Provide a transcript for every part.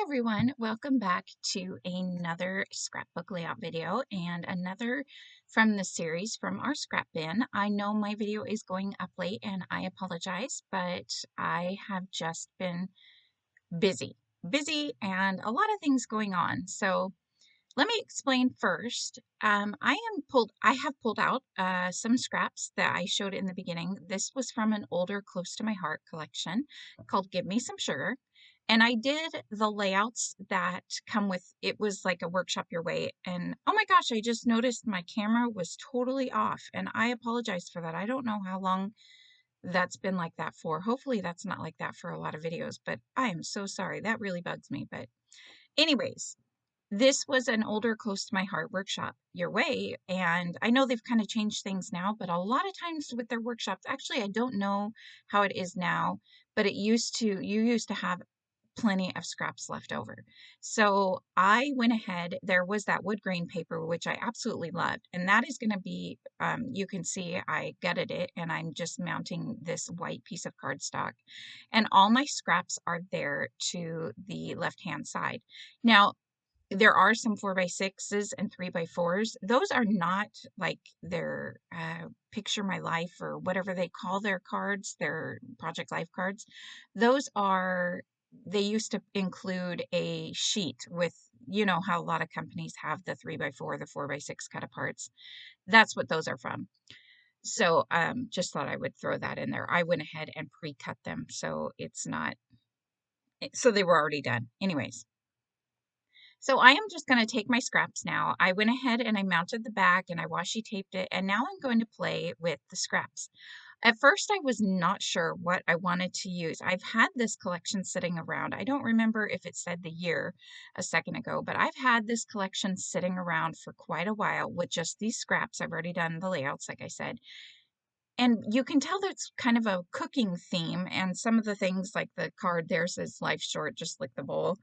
Everyone, welcome back to another scrapbook layout video and another from the series from our scrap bin. I know my video is going up late and I apologize, but I have just been busy and a lot of things going on. So let me explain first. I have pulled out some scraps that I showed in the beginning. This was from an older Close to My Heart collection called Give Me Some Sugar. And I did the layouts that come with, it was like a workshop your way. And oh my gosh, I just noticed my camera was totally off and I apologize for that. I don't know how long that's been like that for. Hopefully that's not like that for a lot of videos, but I am so sorry. That really bugs me. But anyways, this was an older Close to My Heart workshop your way, and I know they've kind of changed things now, but a lot of times with their workshops, actually I don't know how it is now, but you used to have plenty of scraps left over. So I went ahead, there was that wood grain paper, which I absolutely loved, and that is going to be, you can see I gutted it and I'm just mounting this white piece of cardstock, and all my scraps are there to the left hand side. Now, there are some 4x6s and 3x4s. Those are not like their Picture My Life or whatever they call their cards, their Project Life cards. Those are, they used to include a sheet with, you know, how a lot of companies have the 3x4, the 4x6 cut aparts. That's what those are from. So just thought I would throw that in there. I went ahead and pre-cut them, so it's not, so they were already done. Anyways. So I am just going to take my scraps now. I went ahead and I mounted the back and I washi taped it, and now I'm going to play with the scraps. At first I was not sure what I wanted to use. I've had this collection sitting around. I don't remember if it said the year a second ago, but I've had this collection sitting around for quite a while with just these scraps. I've already done the layouts, like I said. And you can tell that it's kind of a cooking theme, and some of the things like the card there says life short, just like the bowl.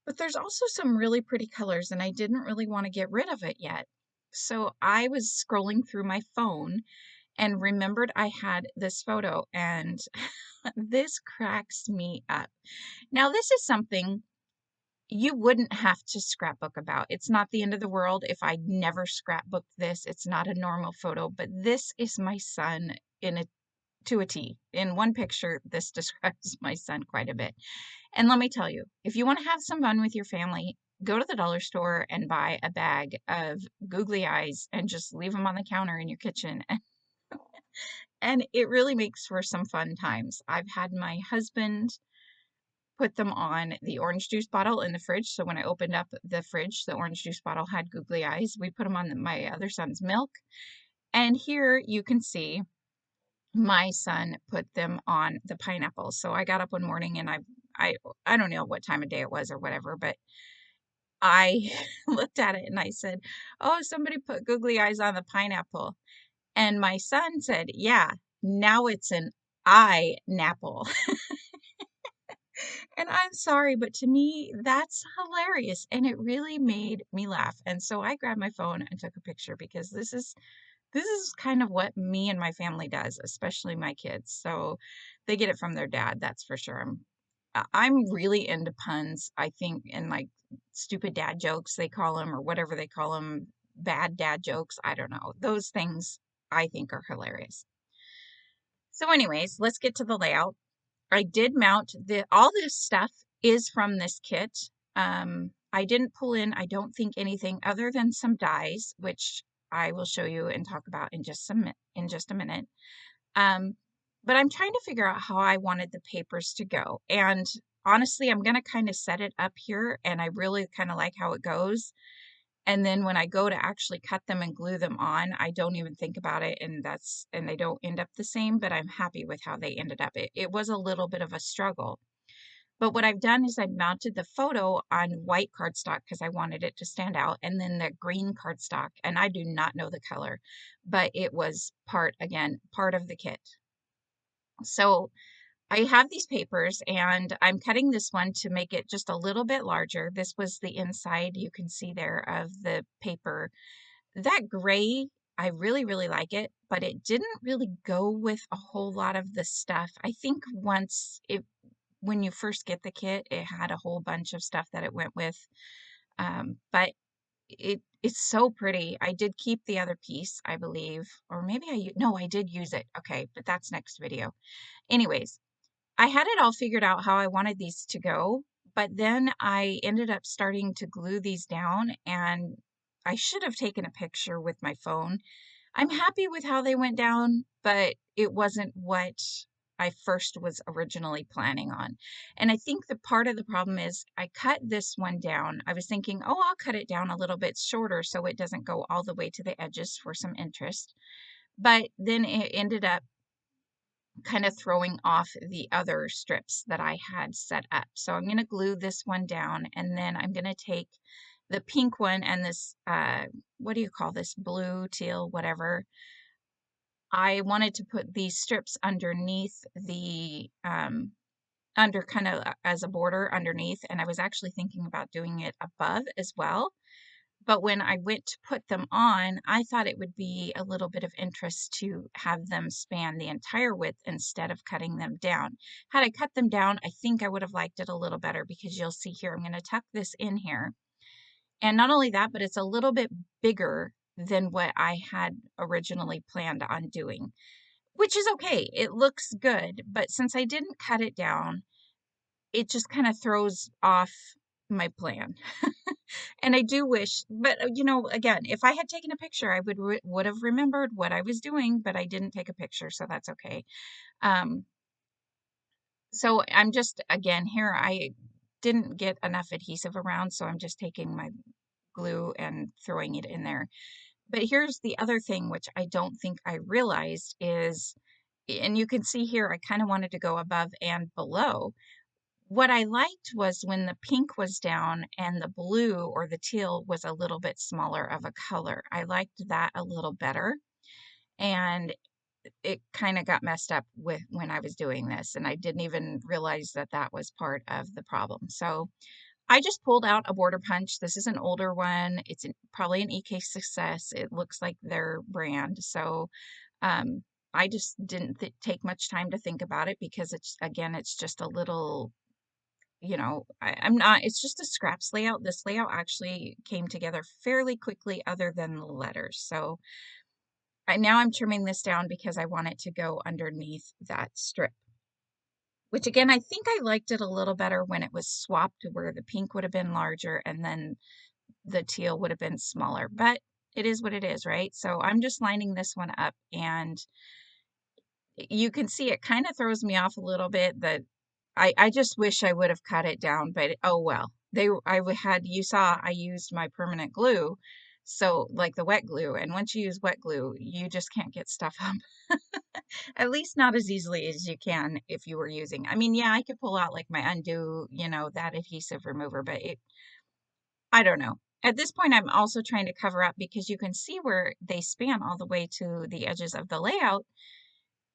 But there's also some really pretty colors, and I didn't really want to get rid of it yet. So I was scrolling through my phone and remembered I had this photo, and this cracks me up. Now, this is something you wouldn't have to scrapbook about. It's not the end of the world if I never scrapbooked this. It's not a normal photo, but this is my son to a T. In one picture, this describes my son quite a bit. And let me tell you, if you want to have some fun with your family, go to the dollar store and buy a bag of googly eyes and just leave them on the counter in your kitchen. And it really makes for some fun times. I've had my husband put them on the orange juice bottle in the fridge. So when I opened up the fridge, the orange juice bottle had googly eyes. We put them on my other son's milk. And here you can see my son put them on the pineapple. So I got up one morning and I don't know what time of day it was or whatever, but I looked at it and I said, "Oh, somebody put googly eyes on the pineapple." And my son said, "Yeah, now it's an eye-napple." And I'm sorry, but to me, that's hilarious. And it really made me laugh. And so I grabbed my phone and took a picture because this is kind of what me and my family does, especially my kids. So they get it from their dad, that's for sure. I'm really into puns, I think, and like stupid dad jokes, they call them, or whatever they call them, bad dad jokes. I don't know. Those things I think are hilarious. So anyways, let's get to the layout. I did mount all this stuff is from this kit. I didn't pull in, I don't think, anything other than some dies, which I will show you and talk about in just a minute. But I'm trying to figure out how I wanted the papers to go. And honestly, I'm going to kind of set it up here, and I really kind of like how it goes. And then when I go to actually cut them and glue them on, I don't even think about it, and they don't end up the same, but I'm happy with how they ended up. It was a little bit of a struggle. But what I've done is I've mounted the photo on white cardstock because I wanted it to stand out, and then the green cardstock, and I do not know the color, but it was part of the kit. So I have these papers and I'm cutting this one to make it just a little bit larger. This was the inside, you can see there, of the paper. That gray, I really, really like it, but it didn't really go with a whole lot of the stuff. I think once when you first get the kit, it had a whole bunch of stuff that it went with. But it's so pretty. I did keep the other piece, I believe, or maybe no, I did use it. Okay, but that's next video. Anyways, I had it all figured out how I wanted these to go, but then I ended up starting to glue these down, and I should have taken a picture with my phone. I'm happy with how they went down, but it wasn't what I first was originally planning on. And I think the part of the problem is I cut this one down. I was thinking, oh, I'll cut it down a little bit shorter so it doesn't go all the way to the edges for some interest. But then it ended up kind of throwing off the other strips that I had set up. So I'm going to glue this one down, and then I'm going to take the pink one and this, what do you call this? Blue, teal, whatever. I wanted to put these strips underneath the, under kind of as a border underneath, and I was actually thinking about doing it above as well. But when I went to put them on, I thought it would be a little bit of interest to have them span the entire width instead of cutting them down. Had I cut them down, I think I would have liked it a little better, because you'll see here, I'm going to tuck this in here. And not only that, but it's a little bit bigger than what I had originally planned on doing, which is okay. It looks good, but since I didn't cut it down, it just kind of throws off my plan. And I do wish, but you know, again, if I had taken a picture, I would have remembered what I was doing, but I didn't take a picture, so that's okay. So I'm just, again, here, I didn't get enough adhesive around, so I'm just taking my glue and throwing it in there. But here's the other thing, which I don't think I realized is, and you can see here, I kind of wanted to go above and below. What I liked was when the pink was down and the blue or the teal was a little bit smaller of a color. I liked that a little better. And it kind of got messed up with when I was doing this, and I didn't even realize that that was part of the problem. So I just pulled out a border punch. This is an older one. It's probably an EK Success. It looks like their brand. So I just didn't take much time to think about it, because it's, again, it's just a little, you know, I'm not, it's just a scraps layout. This layout actually came together fairly quickly, other than the letters. So now I'm trimming this down because I want it to go underneath that strip, which again, I think I liked it a little better when it was swapped, where the pink would have been larger and then the teal would have been smaller, but it is what it is, right? So I'm just lining this one up, and you can see it kind of throws me off a little bit that I just wish I would have cut it down, but oh well. You saw I used my permanent glue, so like the wet glue, and once you use wet glue, you just can't get stuff up. At least not as easily as you can if you were using. I mean, yeah, I could pull out like my undo, you know, that adhesive remover, but I don't know. At this point, I'm also trying to cover up, because you can see where they span all the way to the edges of the layout.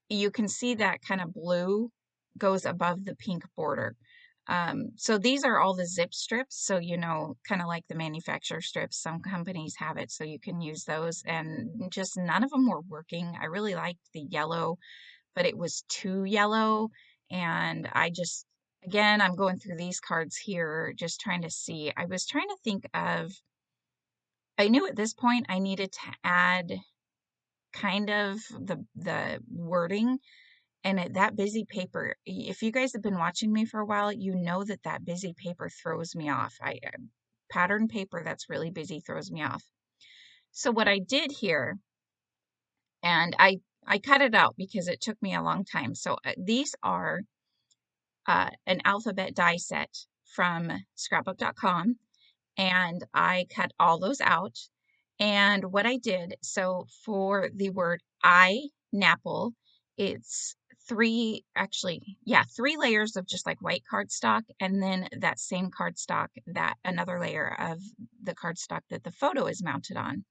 You can see that kind of blue goes above the pink border. So these are all the zip strips. So, you know, kind of like the manufacturer strips, some companies have it, so you can use those, and just none of them were working. I really liked the yellow, but it was too yellow. And I just, again, I'm going through these cards here, just trying to see. I was trying to think of, I knew at this point I needed to add kind of the wording. And that busy paper, if you guys have been watching me for a while, you know that that busy paper throws me off. Pattern paper that's really busy throws me off. So what I did here, and I cut it out because it took me a long time. So these are an alphabet die set from scrapbook.com, and I cut all those out. And what I did, so for the word Napple, it's three layers of just like white cardstock, and then that same cardstock, that another layer of the cardstock that the photo is mounted on.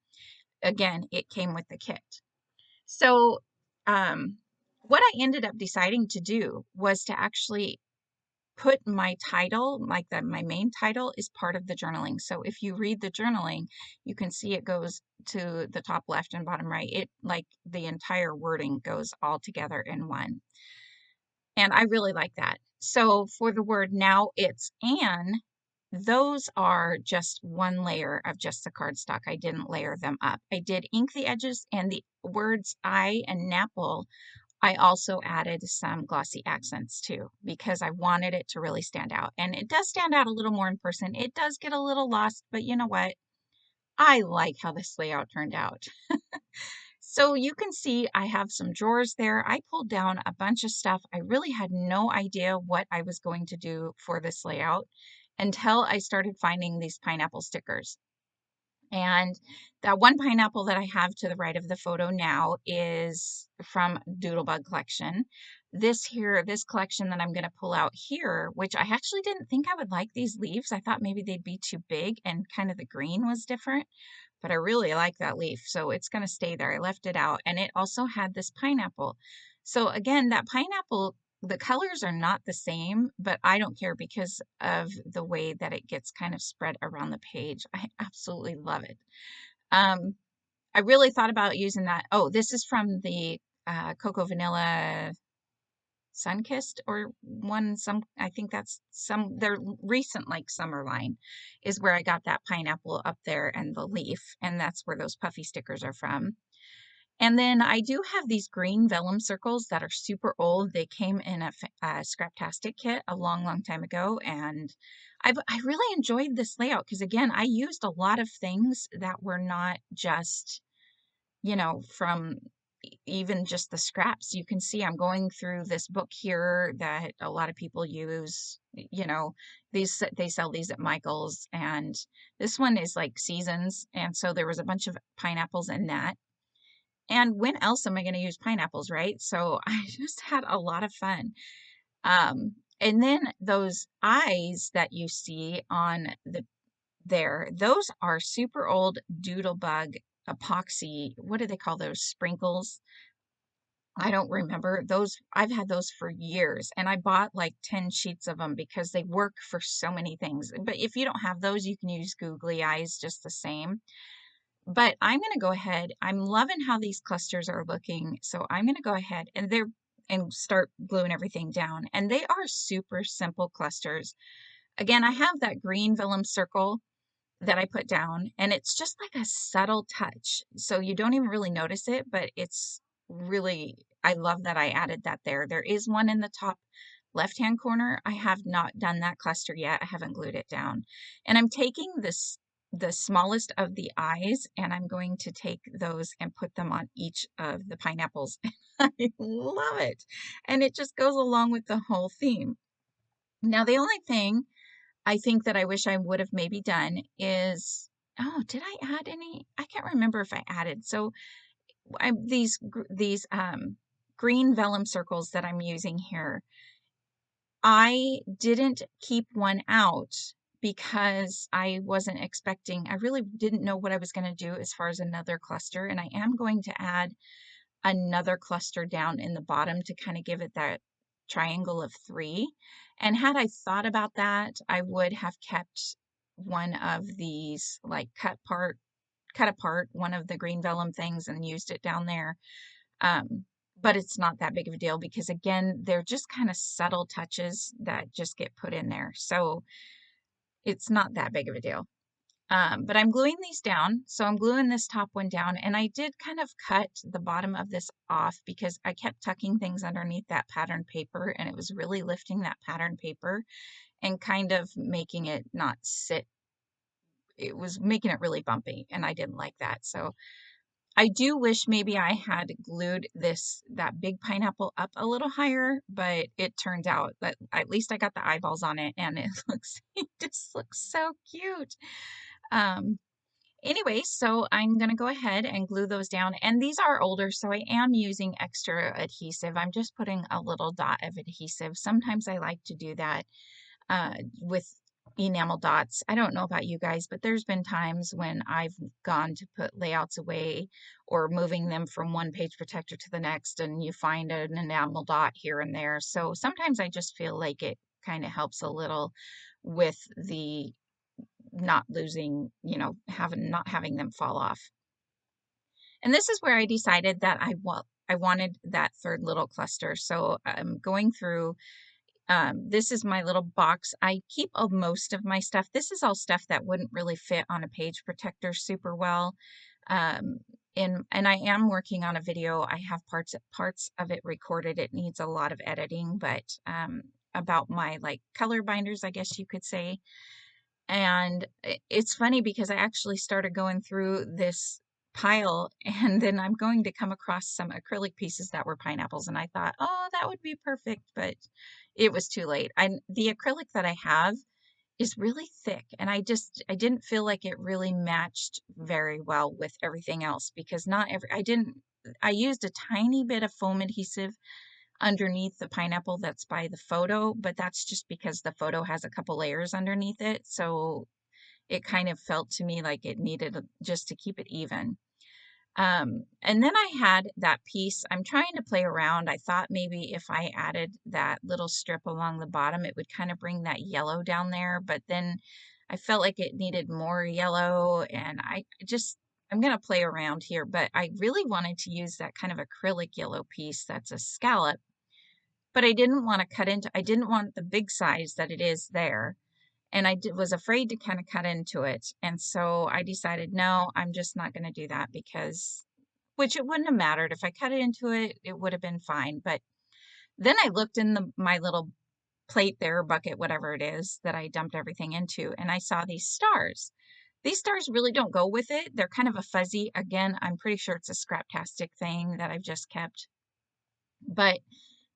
Again, it came with the kit. So what I ended up deciding to do was to actually put my title, like that my main title is part of the journaling. So if you read the journaling, you can see it goes to the top left and bottom right. It, like, the entire wording goes all together in one. And I really like that. So for the word now it's an, those are just one layer of just the cardstock. I didn't layer them up. I did ink the edges, and the words I and Napple, I also added some glossy accents too, because I wanted it to really stand out. And it does stand out a little more in person. It does get a little lost, but you know what? I like how this layout turned out. So you can see I have some drawers there. I pulled down a bunch of stuff. I really had no idea what I was going to do for this layout until I started finding these pineapple stickers. And that one pineapple that I have to the right of the photo now is from Doodlebug collection. This here, this collection that I'm going to pull out here, which I actually didn't think I would like these leaves. I thought maybe they'd be too big and kind of the green was different, but I really like that leaf, so it's going to stay there. I left it out, and it also had this pineapple. So again, that pineapple, the colors are not the same, but I don't care because of the way that it gets kind of spread around the page. I absolutely love it. I really thought about using that. Oh, this is from the Cocoa Vanilla Sunkissed or one, I think that's their recent like summer line is where I got that pineapple up there and the leaf, and that's where those puffy stickers are from. And then I do have these green vellum circles that are super old. They came in a Scraptastic kit a long, long time ago, and I really enjoyed this layout because again, I used a lot of things that were not just, you know, from even just the scraps. You can see I'm going through this book here that a lot of people use. You know, they sell these at Michael's, and this one is like seasons, and so there was a bunch of pineapples in that. And when else am I going to use pineapples, right? So I just had a lot of fun. And then those eyes that you see on those are super old Doodlebug epoxy. What do they call those? Sprinkles. I don't remember those. I've had those for years, and I bought like 10 sheets of them because they work for so many things. But if you don't have those, you can use googly eyes just the same. But I'm going to go ahead. I'm loving how these clusters are looking. So I'm going to go ahead and start gluing everything down. And they are super simple clusters. Again, I have that green vellum circle that I put down, and it's just like a subtle touch. So you don't even really notice it, but it's really, I love that I added that there. There is one in the top left-hand corner. I have not done that cluster yet. I haven't glued it down. And I'm taking the smallest of the eyes, and I'm going to take those and put them on each of the pineapples. I love it. And it just goes along with the whole theme. Now, the only thing I think that I wish I would have maybe done is, oh, did I add any? I can't remember if I added. So these green vellum circles that I'm using here, I didn't keep one out because I wasn't expecting, I really didn't know what I was going to do as far as another cluster. And I am going to add another cluster down in the bottom to kind of give it that triangle of 3. And had I thought about that, I would have kept one of these like cut apart one of the green vellum things and used it down there. But it's not that big of a deal because again, they're just kind of subtle touches that just get put in there. So it's not that big of a deal. But I'm gluing these down. So I'm gluing this top one down, and I did kind of cut the bottom of this off because I kept tucking things underneath that pattern paper, and it was really lifting that pattern paper and kind of making it not sit. It was making it really bumpy, and I didn't like that. So I do wish maybe I had glued that big pineapple up a little higher, but it turned out that at least I got the eyeballs on it, and it just looks so cute. Anyway, so I'm going to go ahead and glue those down. And these are older, so I am using extra adhesive. I'm just putting a little dot of adhesive. Sometimes I like to do that with enamel dots. I don't know about you guys, but there's been times when I've gone to put layouts away or moving them from one page protector to the next, and you find an enamel dot here and there. So sometimes I just feel like it kind of helps a little with the not losing, not having them fall off. And this is where I decided that I wanted that third little cluster. So I'm going through, This is my little box. I keep most of my stuff. This is all stuff that wouldn't really fit on a page protector super well. Um, and I am working on a video. I have parts of it recorded. It needs a lot of editing, but about my like color binders, I guess you could say. And it's funny because I actually started going through this pile and then I'm going to come across some acrylic pieces that were pineapples and I thought, oh, that would be perfect, but it was too late. The acrylic that I have is really thick and I didn't feel like it really matched very well with everything else because I used a tiny bit of foam adhesive underneath the pineapple that's by the photo, but that's just because the photo has a couple layers underneath it. So it kind of felt to me like it needed just to keep it even. And then I had that piece. I'm trying to play around. I thought maybe if I added that little strip along the bottom, it would kind of bring that yellow down there. But then I felt like it needed more yellow and I'm going to play around here, but I really wanted to use that kind of acrylic yellow piece that's a scallop, but I didn't want the big size that it is there. And was afraid to kind of cut into it. And so I decided, no, I'm just not going to do that which it wouldn't have mattered. If I cut it into it, it would have been fine. But then I looked in my little plate there, bucket, whatever it is that I dumped everything into, and I saw these stars. These stars really don't go with it. They're kind of a fuzzy. Again, I'm pretty sure it's a Scraptastic thing that I've just kept. But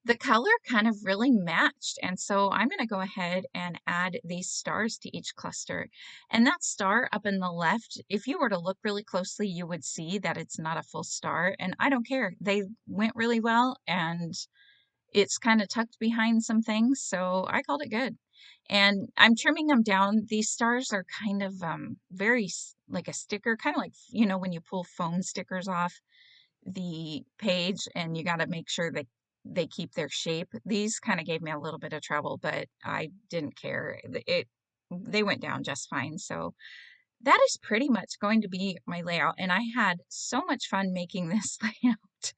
the color kind of really matched. And so I'm going to go ahead and add these stars to each cluster. And that star up in the left, if you were to look really closely, you would see that it's not a full star. And I don't care. They went really well and it's kind of tucked behind some things. So I called it good. And I'm trimming them down. These stars are kind of very like a sticker, kind of like, when you pull foam stickers off the page and you got to make sure that they keep their shape. These kind of gave me a little bit of trouble, but I didn't care. They went down just fine. So that is pretty much going to be my layout. And I had so much fun making this layout.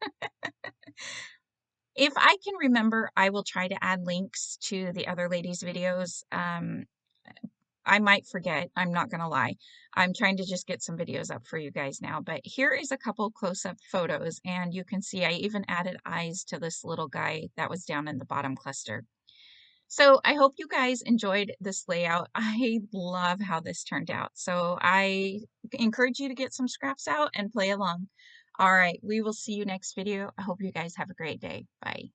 If I can remember, I will try to add links to the other ladies' videos. I might forget. I'm not going to lie. I'm trying to just get some videos up for you guys now. But here is a couple close-up photos. And you can see I even added eyes to this little guy that was down in the bottom cluster. So I hope you guys enjoyed this layout. I love how this turned out. So I encourage you to get some scraps out and play along. All right, we will see you next video. I hope you guys have a great day. Bye.